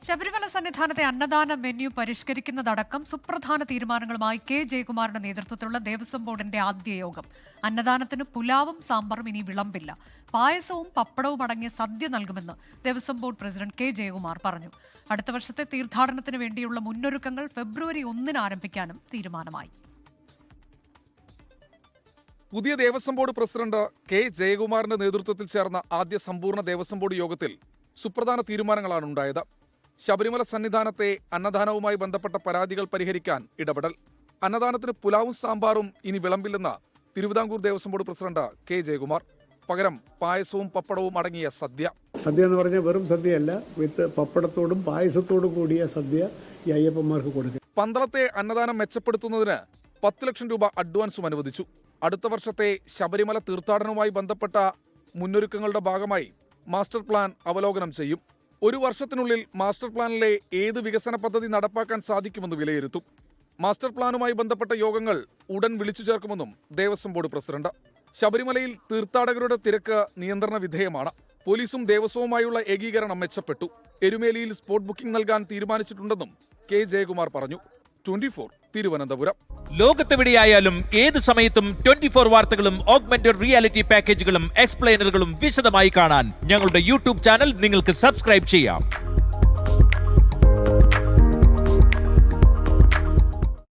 Sabarimala സന്നിധാനത്തെ അന്നദാന menu പരിഷ്കരിക്കുന്നതടക്കം സുപ്രധാന തീരുമാനങ്ങളുമായി K ജയകുമാറിന്റെ നേതൃത്വത്തിലുള്ള ദേവസ്വം ബോർഡിന്റെ ആദ്യ യോഗം. അന്നദാനത്തിന് പുലാവും സാമ്പാറും ഇനി വിളമ്പില്ല. പായസവും പപ്പടവും അടങ്ങിയ സദ്യ നൽകുമെന്ന് Devaswom board president K Jayakumar പറഞ്ഞു. അടുത്ത വർഷത്തെ തീർത്ഥാടനത്തിന് വേണ്ടിയുള്ള മുന്നൊരുക്കങ്ങൾ ഫെബ്രുവരി 1 ആരംഭിക്കാനും തീരുമാനമായി. പുതിയ ദേവസ്വം ബോർഡ് പ്രസിഡന്റ് കെ ജയകുമാറിന്റെ നേതൃത്വത്തിൽ ചേർന്ന ആദ്യ സമ്പൂർണ്ണ ദേവസ്വം ബോർഡ് യോഗത്തിൽ സുപ്രധാന തീരുമാനങ്ങളാണ് ഉണ്ടായത്. ശബരിമല സന്നിധാനത്തെ അന്നദാനവുമായി ബന്ധപ്പെട്ട പരാതികൾ പരിഹരിക്കാൻ ഇടപെടൽ. അന്നദാനത്തിന് പുലാവും സാമ്പാറും ഇനി വിളമ്പില്ലെന്ന് Thiruvithamkoor Devaswom board president K Jayakumar. പകരം പായസവും പപ്പടവും അടങ്ങിയ സദ്യ. സദ്യ എന്ന് പറഞ്ഞാൽ വെറും സദ്യയല്ല, വിത്ത് പപ്പടത്തോടും പായസത്തോടും കൂടിയ സദ്യ ഈ അയ്യപ്പന്മാർക്ക് കൊടുക്കുക. പന്തളത്തെ അന്നദാനം മെച്ചപ്പെടുത്തുന്നതിന് 10 ലക്ഷം രൂപ അഡ്വാൻസും അനുവദിച്ചു. അടുത്ത വർഷത്തെ ശബരിമല തീർത്ഥാടനവുമായി ബന്ധപ്പെട്ട മുന്നൊരുക്കങ്ങളുടെ ഭാഗമായി മാസ്റ്റർ പ്ലാൻ അവലോകനം ചെയ്യും. 1 വർഷത്തിനുള്ളിൽ മാസ്റ്റർ പ്ലാനിലെ ഏത് വികസന പദ്ധതി നടപ്പാക്കാൻ സാധിക്കുമെന്ന് വിലയിരുത്തും. മാസ്റ്റർ പ്ലാനുമായി ബന്ധപ്പെട്ട യോഗങ്ങൾ ഉടൻ വിളിച്ചു ചേർക്കുമെന്നും ദേവസ്വം ബോർഡ് പ്രസിഡന്റ്. ശബരിമലയിൽ തീർത്ഥാടകരുടെ തിരക്ക് നിയന്ത്രണ വിധേയമാണ്. പോലീസും ദേവസ്വവുമായുള്ള ഏകീകരണം മെച്ചപ്പെട്ടു. എരുമേലിയിൽ സ്പോട്ട് ബുക്കിംഗ് നൽകാൻ തീരുമാനിച്ചിട്ടുണ്ടെന്നും കെ ജയകുമാർ പറഞ്ഞു. 24 തിരുവനന്തപുരം. ലോകത്തെവിടെയായാലും ഏത് സമയത്തും 24 വാർത്തകളും ഓഗ്മെന്റഡ് റിയാലിറ്റി പാക്കേജുകളും എക്സ്പ്ലെയിനറുകളും വിശദമായി കാണാൻ ഞങ്ങളുടെ യൂട്യൂബ് ചാനൽ നിങ്ങൾക്ക് സബ്സ്ക്രൈബ് ചെയ്യാം.